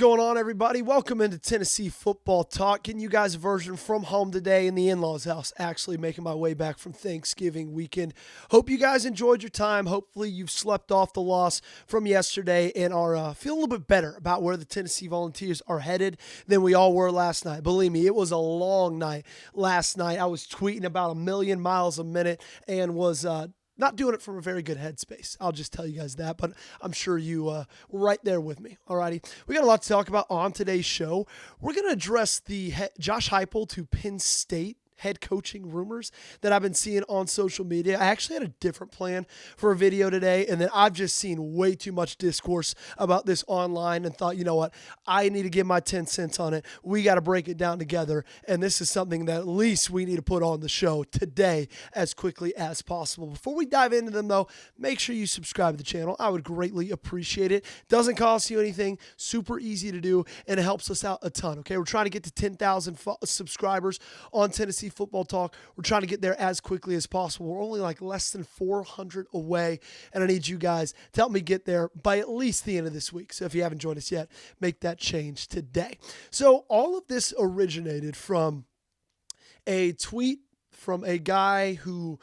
going on, everybody? Welcome into Tennessee Football Talk. Getting you guys a version from home today in the in-laws house. Actually making my way back from Thanksgiving weekend. Hope you guys enjoyed your time. Hopefully you've slept off the loss from yesterday and are feeling a little bit better about where the Tennessee Volunteers are headed than we all were last night. Believe me, it was a long night last night. I was tweeting about 1,000,000 miles a minute and was not doing it from a very good headspace. I'll just tell you guys that, but I'm sure you were right there with me. Alrighty, we got a lot to talk about on today's show. We're going to address the Josh Heupel to Penn State head coaching rumors that I've been seeing on social media. I actually had a different plan for a video today, and then I've just seen way too much discourse about this online and thought, you know what, I need to give my 10 cents on it. We got to break it down together, and this is something that at least we need to put on the show today as quickly as possible. Before we dive into them, though, make sure you subscribe to the channel. I would greatly appreciate it. Doesn't cost you anything, super easy to do, and it helps us out a ton, okay? We're trying to get to 10,000 subscribers on Tennessee Football Talk. We're trying to get there as quickly as possible. We're only like less than 400 away, and I need you guys to help me get there by at least the end of this week. So if you haven't joined us yet, make that change today. So all of this originated from a tweet from a guy who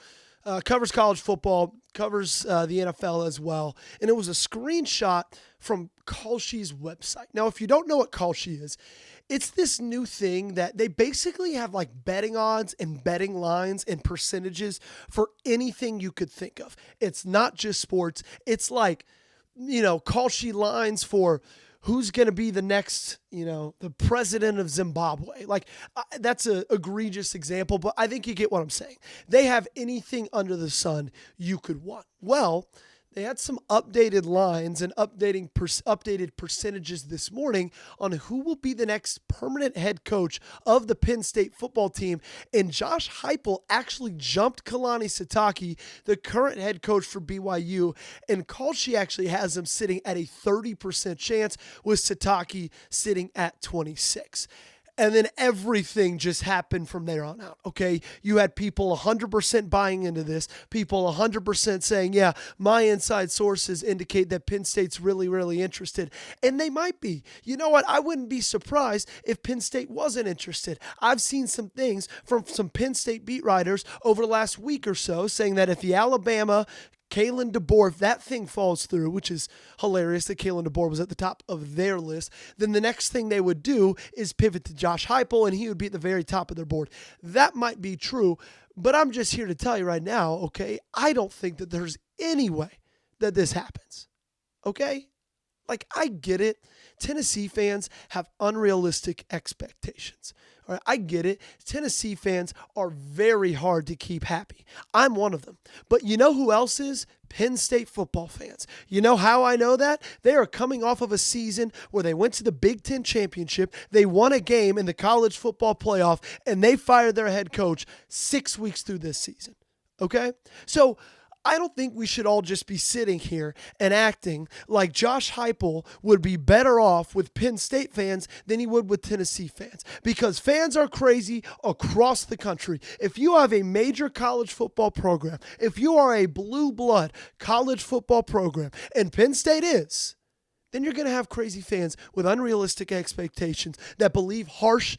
covers college football, covers the NFL as well, and it was a screenshot from Kalshi's website. Now, if you don't know what Kalshi is, it's this new thing that they basically have like betting odds and betting lines and percentages for anything you could think of. It's not just sports. It's like, Kalshi lines for who's going to be the next, the president of Zimbabwe. Like, that's an egregious example, but I think you get what I'm saying. They have anything under the sun you could want. Well, they had some updated lines and updated percentages this morning on who will be the next permanent head coach of the Penn State football team. And Josh Heupel actually jumped Kalani Sitake, the current head coach for BYU. And Kalshi actually has him sitting at a 30% chance, with Sitake sitting at 26%. And then everything just happened from there on out, okay? You had people 100% buying into this, people 100% saying, yeah, my inside sources indicate that Penn State's really, really interested. And they might be. You know what? I wouldn't be surprised if Penn State wasn't interested. I've seen some things from some Penn State beat writers over the last week or so saying that if the Alabama Kalen DeBoer, if that thing falls through, which is hilarious that Kalen DeBoer was at the top of their list, then the next thing they would do is pivot to Josh Heupel, and he would be at the very top of their board. That might be true, but I'm just here to tell you right now, okay, I don't think that there's any way that this happens, okay? Like, I get it. Tennessee fans have unrealistic expectations. All right, I get it. Tennessee fans are very hard to keep happy. I'm one of them. But you know who else is? Penn State football fans. You know how I know that? They are coming off of a season where they went to the Big Ten championship, they won a game in the college football playoff, and they fired their head coach 6 weeks through this season. Okay? So I don't think we should all just be sitting here and acting like Josh Heupel would be better off with Penn State fans than he would with Tennessee fans, because fans are crazy across the country. If you have a major college football program, if you are a blue blood college football program, and Penn State is, then you're going to have crazy fans with unrealistic expectations that believe harsh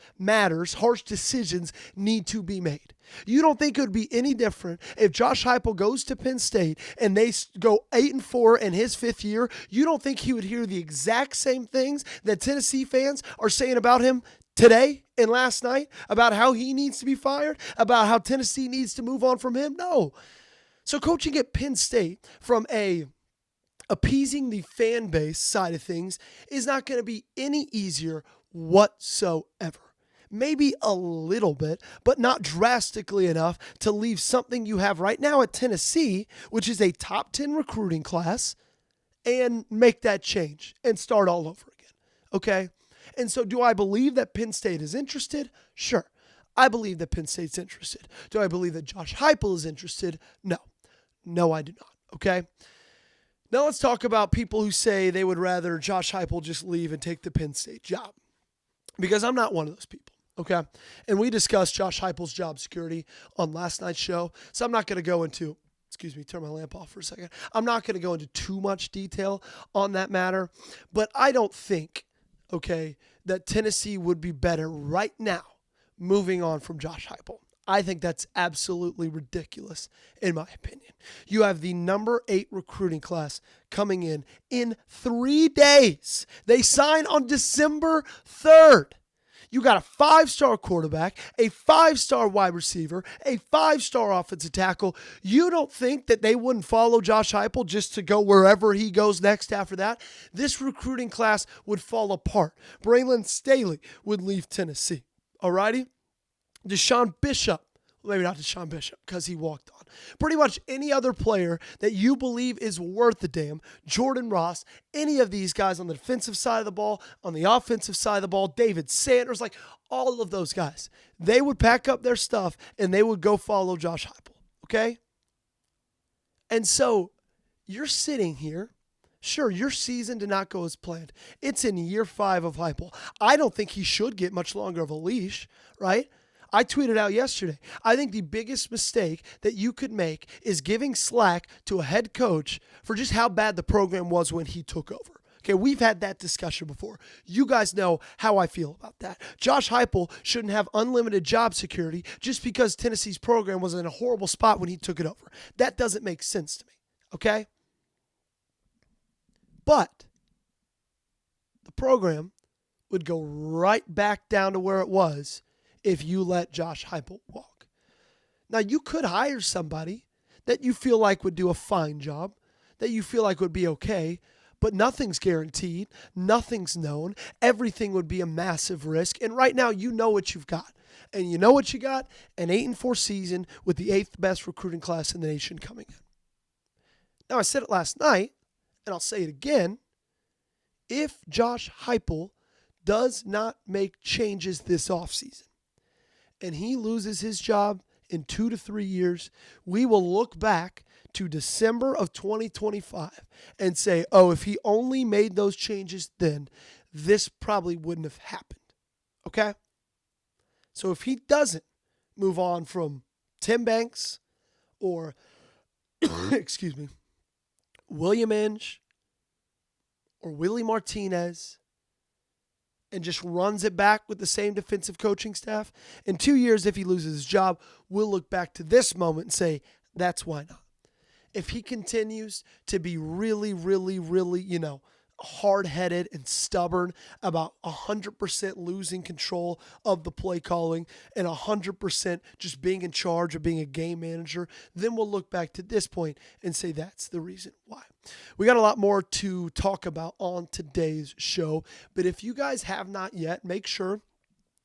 decisions need to be made. You don't think it would be any different if Josh Heupel goes to Penn State and they go 8-4 in his fifth year? You don't think he would hear the exact same things that Tennessee fans are saying about him today and last night, about how he needs to be fired, about how Tennessee needs to move on from him? No. So coaching at Penn State from appeasing the fan base side of things is not going to be any easier whatsoever. Maybe a little bit, but not drastically enough to leave something you have right now at Tennessee, which is a top 10 recruiting class, and make that change and start all over again. Okay? And so do I believe that Penn State is interested? Sure. I believe that Penn State's interested. Do I believe that Josh Heupel is interested? No. No, I do not. Okay? Now let's talk about people who say they would rather Josh Heupel just leave and take the Penn State job, because I'm not one of those people, okay? And we discussed Josh Heupel's job security on last night's show, so I'm not going to go into, turn my lamp off for a second. I'm not going to go into too much detail on that matter, but I don't think okay, that Tennessee would be better right now moving on from Josh Heupel. I think that's absolutely ridiculous, in my opinion. You have the number 8 recruiting class coming in 3 days. They sign on December 3rd. You got a 5-star quarterback, a 5-star wide receiver, a 5-star offensive tackle. You don't think that they wouldn't follow Josh Heupel just to go wherever he goes next after that? This recruiting class would fall apart. Braylon Staley would leave Tennessee. Alrighty? Deshaun Bishop, maybe not Deshaun Bishop because he walked on. Pretty much any other player that you believe is worth a damn, Jordan Ross, any of these guys on the defensive side of the ball, on the offensive side of the ball, David Sanders, like all of those guys, they would pack up their stuff and they would go follow Josh Heupel, okay? And so you're sitting here. Sure, your season did not go as planned. It's in year 5 of Heupel. I don't think he should get much longer of a leash, right? I tweeted out yesterday, I think the biggest mistake that you could make is giving slack to a head coach for just how bad the program was when he took over. Okay, we've had that discussion before. You guys know how I feel about that. Josh Heupel shouldn't have unlimited job security just because Tennessee's program was in a horrible spot when he took it over. That doesn't make sense to me, okay? But the program would go right back down to where it was if you let Josh Heupel walk. Now, you could hire somebody that you feel like would do a fine job, that you feel like would be okay, but nothing's guaranteed. Nothing's known. Everything would be a massive risk. And right now, you know what you've got. And you know what you got? An 8-4 season with the 8th best recruiting class in the nation coming in. Now, I said it last night, and I'll say it again. If Josh Heupel does not make changes this offseason, and he loses his job in 2 to 3 years, we will look back to December of 2025 and say, oh, if he only made those changes then, this probably wouldn't have happened. Okay? So if he doesn't move on from Tim Banks or, excuse me, William Inge or Willie Martinez, and just runs it back with the same defensive coaching staff, in 2 years, if he loses his job, we'll look back to this moment and say, that's why not. If he continues to be really, really, really, hard-headed and stubborn about 100% losing control of the play calling and 100% just being in charge of being a game manager, then we'll look back to this point and say that's the reason why. We got a lot more to talk about on today's show, but if you guys have not yet, make sure,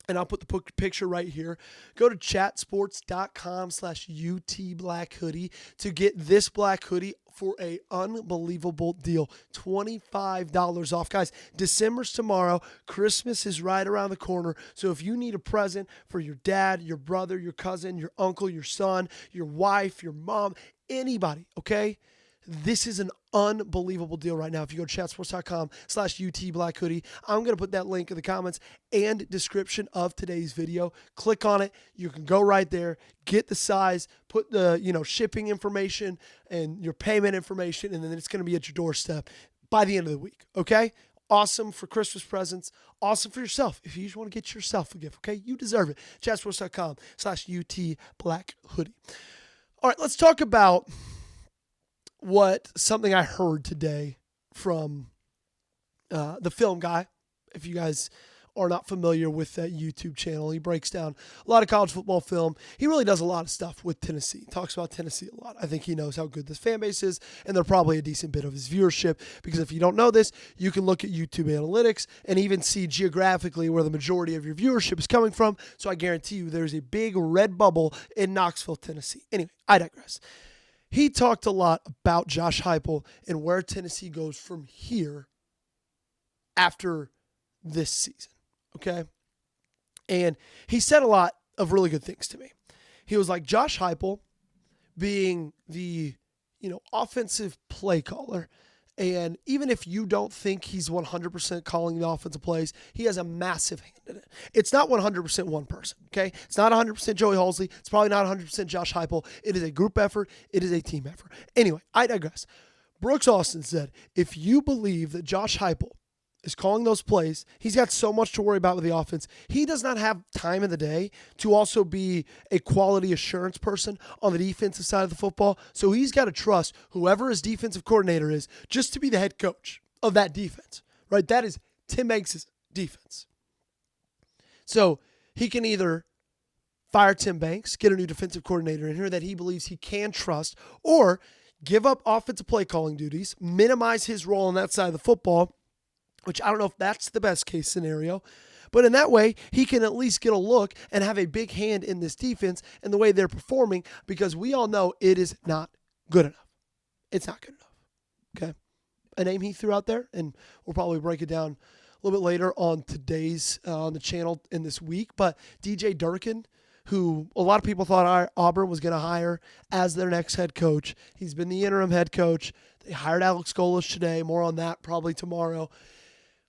and I'll put the picture right here, go to chatsports.com/UT Black Hoodie to get this black hoodie for an unbelievable deal. $25 off. Guys, December's tomorrow. Christmas is right around the corner. So if you need a present for your dad, your brother, your cousin, your uncle, your son, your wife, your mom, anybody, okay? This is an unbelievable deal right now. If you go to chatsports.com/UT Black Hoodie, I'm going to put that link in the comments and description of today's video. Click on it. You can go right there, get the size, put the shipping information and your payment information, and then it's going to be at your doorstep by the end of the week. Okay? Awesome for Christmas presents. Awesome for yourself. If you just want to get yourself a gift, okay? You deserve it. chatsports.com/UT Black Hoodie. All right, let's talk about something I heard today from the film guy. If you guys are not familiar with that YouTube channel, he breaks down a lot of college football film. He really does a lot of stuff with Tennessee. He talks about Tennessee a lot. I think he knows how good this fan base is, and they're probably a decent bit of his viewership, because if you don't know this, you can look at YouTube analytics and even see geographically where the majority of your viewership is coming from. So I guarantee you there's a big red bubble in Knoxville, Tennessee. Anyway, I digress. He talked a lot about Josh Heupel and where Tennessee goes from here after this season, okay? And he said a lot of really good things to me. He was like, Josh Heupel being the, offensive play caller, and even if you don't think he's 100% calling the offensive plays, he has a massive hand in it. It's not 100% one person, okay? It's not 100% Joey Halsey. It's probably not 100% Josh Heupel. It is a group effort. It is a team effort. Anyway, I digress. Brooks Austin said, if you believe that Josh Heupel is calling those plays. He's got so much to worry about with the offense. He does not have time in the day to also be a quality assurance person on the defensive side of the football. So he's got to trust whoever his defensive coordinator is just to be the head coach of that defense, right? That is Tim Banks' defense. So he can either fire Tim Banks, get a new defensive coordinator in here that he believes he can trust, or give up offensive play calling duties, minimize his role on that side of the football, which I don't know if that's the best case scenario. But in that way, he can at least get a look and have a big hand in this defense and the way they're performing, because we all know it is not good enough. It's not good enough. Okay? A name he threw out there, and we'll probably break it down a little bit later on today's, on the channel in this week. But DJ Durkin, who a lot of people thought Auburn was going to hire as their next head coach. He's been the interim head coach. They hired Alex Golesh today. More on that probably tomorrow.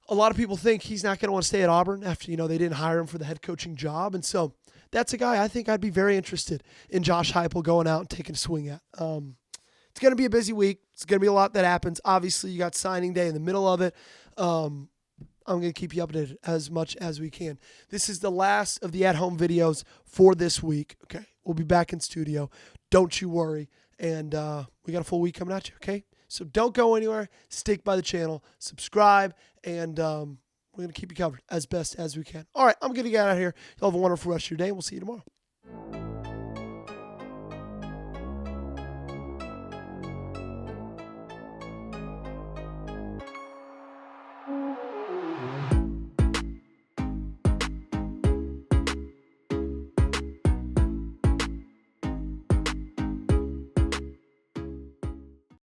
A lot of people think he's not going to want to stay at Auburn after, they didn't hire him for the head coaching job. And so that's a guy I think I'd be very interested in Josh Heupel going out and taking a swing at. It's going to be a busy week. It's going to be a lot that happens. Obviously, you got signing day in the middle of it. I'm going to keep you updated as much as we can. This is the last of the at-home videos for this week. Okay, we'll be back in studio. Don't you worry. And we got a full week coming at you, okay? So don't go anywhere. Stick by the channel. Subscribe. And we're going to keep you covered as best as we can. All right, I'm going to get out of here. Y'all have a wonderful rest of your day. We'll see you tomorrow.